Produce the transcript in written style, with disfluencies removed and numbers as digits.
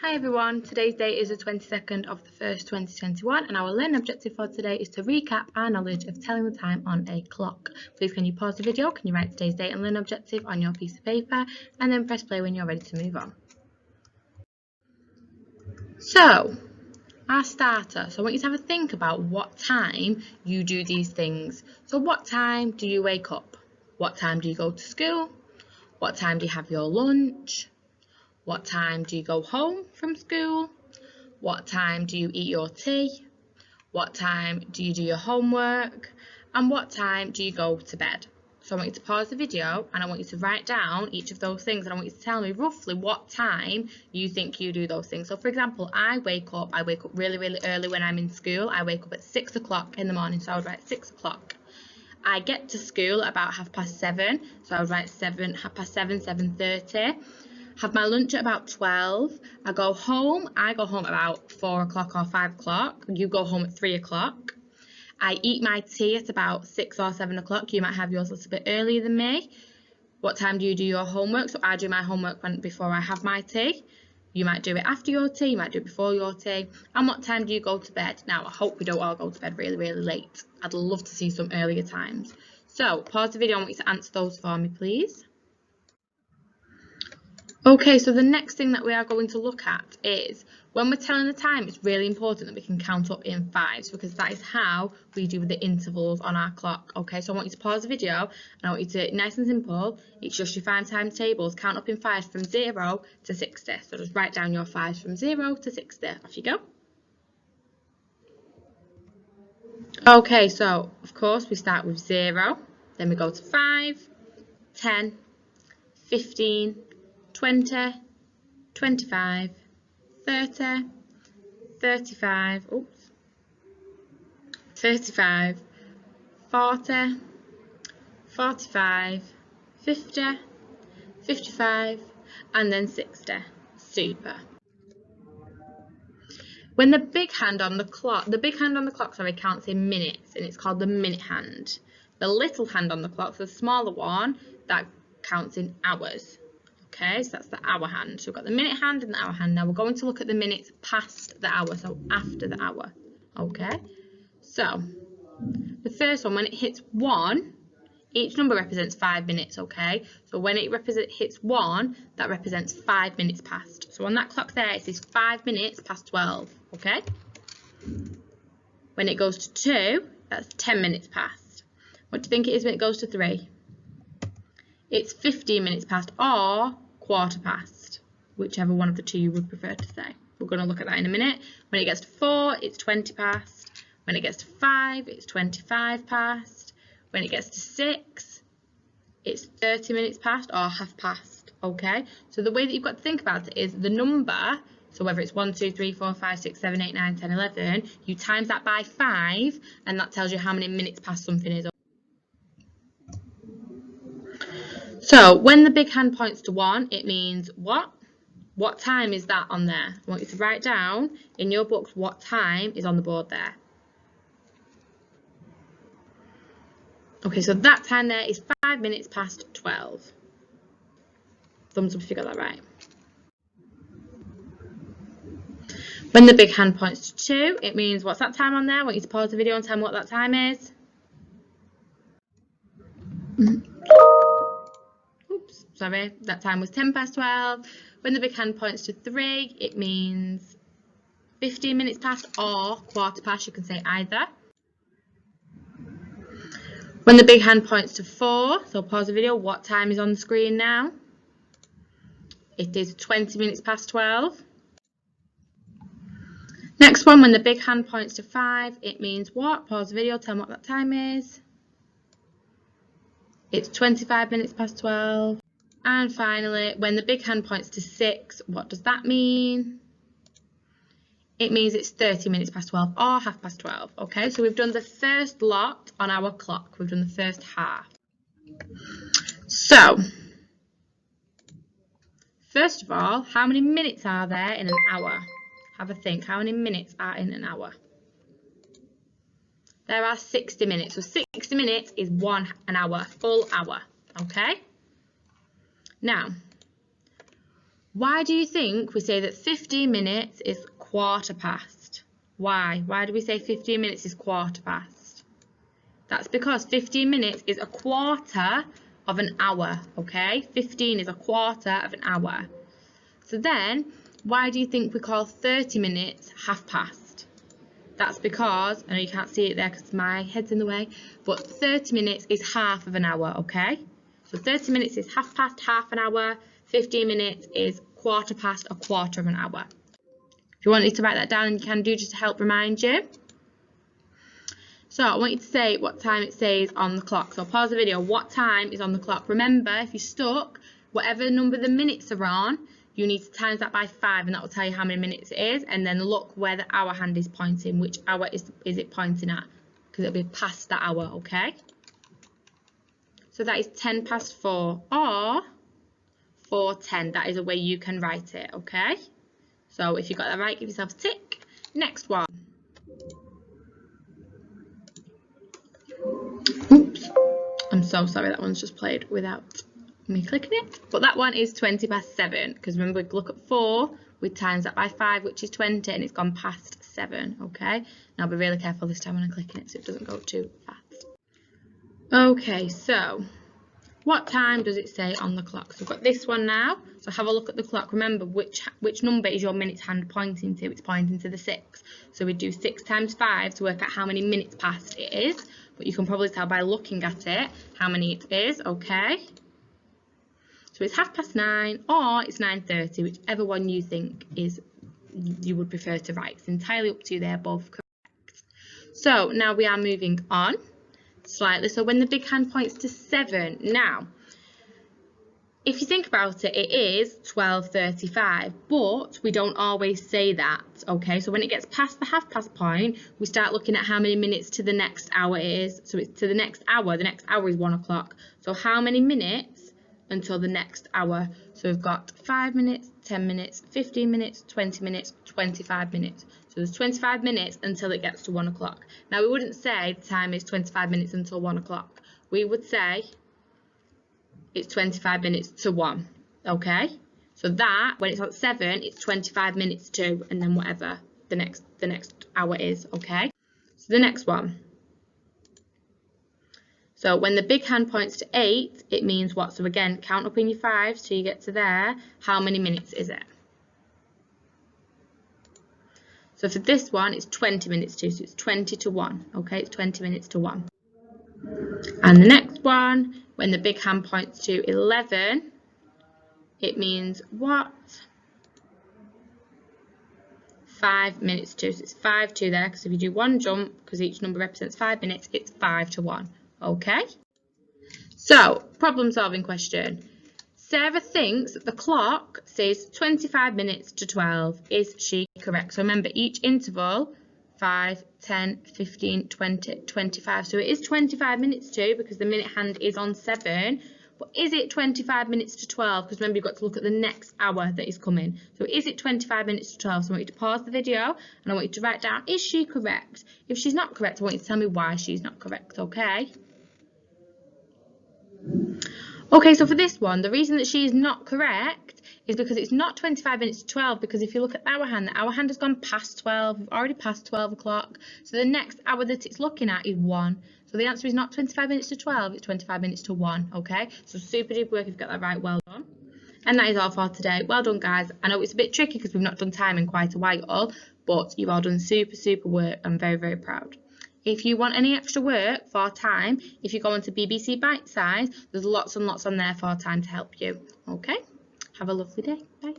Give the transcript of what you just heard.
Hi everyone, today's date is the 22nd of the 1st 2021 and our learning objective for today is to recap our knowledge of telling the time on a clock. Please can you pause the video, can you write today's date and learning objective on your piece of paper and then press play when you're ready to move on. So, our starter, so I want you to have a think about what time you do these things. So what time do you wake up? What time do you go to school? What time do you have your lunch? What time do you go home from school? What time do you eat your tea? What time do you do your homework? And what time do you go to bed? So I want you to pause the video and I want you to write down each of those things and I want you to tell me roughly what time you think you do those things. So for example, I wake up really early when I'm in school. I wake up at 6 o'clock in the morning, so I would write 6 o'clock. I get to school at about 7:30, so I would write 7:30. 7:30. Have my lunch at about 12. I go home about 4 o'clock or 5 o'clock. You go home at 3 o'clock. I eat my tea at about 6 or 7 o'clock. You might have yours a little bit earlier than me. What time do you do your homework? So I do my homework before I have my tea. You might do it after your tea, you might do it before your tea. And what time do you go to bed? Now, I hope we don't all go to bed really late. I'd love to see some earlier times. So, pause the video, I want you to answer those for me, please. Okay, so the next thing that we are going to look at is when we're telling the time, it's really important that we can count up in fives because that is how we do the intervals on our clock. Okay, so I want you to pause the video and I want you to, nice and simple, it's just your 5 timetables, count up in fives from 0 to 60. So just write down your fives from 0 to 60. Off you go. Okay, so of course we start with 0, then we go to 5, 10, 15, 20, 25, 30, 35, 35, 40, 45, 50, 55, and then 60. Super. When the big hand on the clock, counts in minutes and it's called the minute hand. The little hand on the clock, the smaller one, that counts in hours. Okay, so that's the hour hand. So we've got the minute hand and the hour hand. Now we're going to look at the minutes past the hour, so after the hour. Okay, so the first one, when it hits 1, each number represents 5 minutes, okay? So when it hits 1, that represents 5 minutes past. So on that clock there, it says 5 minutes past 12, okay? When it goes to 2, that's 10 minutes past. What do you think it is when it goes to 3? It's 15 minutes past or quarter past, whichever one of the two you would prefer to say. We're going to look at that in a minute. When it gets to 4, it's 20 past. When it gets to 5, it's 25 past. When it gets to 6, it's 30 minutes past or half past, okay? So the way that you've got to think about it is the number, so whether it's 1, 2, 3, 4, 5, 6, 7, 8, 9, 10, 11, you times that by 5 and that tells you how many minutes past something is. So when the big hand points to 1, it means what? What time is that on there? I want you to write down in your books what time is on the board there. Okay, so that time there is 5 minutes past 12. Thumbs up if you got that right. When the big hand points to 2, it means what's that time on there? I want you to pause the video and tell me what that time is. Oops, sorry, that time was 10 past 12. When the big hand points to 3, it means 15 minutes past or quarter past, you can say either. When the big hand points to 4, so pause the video, what time is on the screen now? It is 20 minutes past 12. Next one, when the big hand points to 5, it means what? Pause the video, tell me what that time is. It's 25 minutes past 12. And finally, when the big hand points to 6, what does that mean? It means it's 30 minutes past 12 or half past 12. Okay, so we've done the first lot on our clock. We've done the first half. So, first of all, how many minutes are there in an hour? Have a think. How many minutes are in an hour? There are 60 minutes. So 60 minutes is an hour, full hour. Okay? Now, Why do you think we say that 15 minutes is quarter past? Why? Why do we say 15 minutes is quarter past? That's because 15 minutes is a quarter of an hour, okay? 15 is a quarter of an hour. So then, why do you think we call 30 minutes half past? That's because, I know you can't see it there because my head's in the way, but 30 minutes is half of an hour, okay? So 30 minutes is half past half an hour, 15 minutes is quarter past a quarter of an hour. If you want me to write that down, you can do just to help remind you. So I want you to say what time it says on the clock. So pause the video. What time is on the clock? Remember, if you're stuck, whatever number the minutes are on, you need to times that by 5, and that will tell you how many minutes it is. And then look where the hour hand is pointing. Which hour is it pointing at? Because it'll be past that hour, okay? So that is 10 past 4 or 4:10. That is a way you can write it, okay? So if you got that right, give yourself a tick. Next one. Oops. I'm so sorry, that one's just played without me clicking it. But that one is 20 past 7. Because remember, we look at 4, we times that by 5, which is 20, and it's gone past 7, okay? Now be really careful this time when I'm clicking it so it doesn't go too fast. Okay, so what time does it say on the clock? So we've got this one now. So have a look at the clock. Remember, which number is your minutes hand pointing to? It's pointing to the 6. So we do 6 times 5 to work out how many minutes past it is. But you can probably tell by looking at it how many it is, okay? So it's 9:30 or it's 9:30, whichever one you think is you would prefer to write. It's entirely up to you, they're both correct. So now we are moving on slightly. So when the big hand points to 7, now if you think about it, it is 12:35, but we don't always say that, okay? So when it gets past the half past point, we start looking at how many minutes to the next hour it is. So it's to the next hour is 1 o'clock. So how many minutes until the next hour? So we've got 5 minutes, 10 minutes, 15 minutes, 20 minutes, 25 minutes. So there's 25 minutes until it gets to 1 o'clock. Now we wouldn't say the time is 25 minutes until 1 o'clock. We would say it's 25 minutes to 1, okay? So that, when it's at 7, it's 25 minutes to, and then whatever the next hour is, okay? So the next one. So when the big hand points to 8, it means what? So again, count up in your 5s till you get to there. How many minutes is it? So for this one, it's 20 minutes to, so it's 20 to 1, okay? It's 20 minutes to 1. And the next one, when the big hand points to 11, it means what? 5 minutes to, so it's 5 to there, because if you do one jump, because each number represents 5 minutes, it's 5 to 1, okay? So, problem solving question. Sarah thinks that the clock says 25 minutes to 12. Is she correct? So remember, each interval, 5, 10, 15, 20, 25. So it is 25 minutes to, because the minute hand is on 7. But is it 25 minutes to 12? Because remember, you've got to look at the next hour that is coming. So is it 25 minutes to 12? So I want you to pause the video and I want you to write down, is she correct? If she's not correct, I want you to tell me why she's not correct, okay? Okay, so for this one, the reason that she is not correct is because it's not 25 minutes to 12, because if you look at the hour hand has gone past 12, we've already passed 12 o'clock, so the next hour that it's looking at is 1. So the answer is not 25 minutes to 12, it's 25 minutes to 1, okay? So super duper work if you've got that right, well done. And that is all for today. Well done, guys. I know it's a bit tricky because we've not done time in quite a while, but you've all done super, super work. I'm very, very proud. If you want any extra work for time, if you go onto BBC Bitesize, there's lots and lots on there for time to help you. Okay? Have a lovely day. Bye.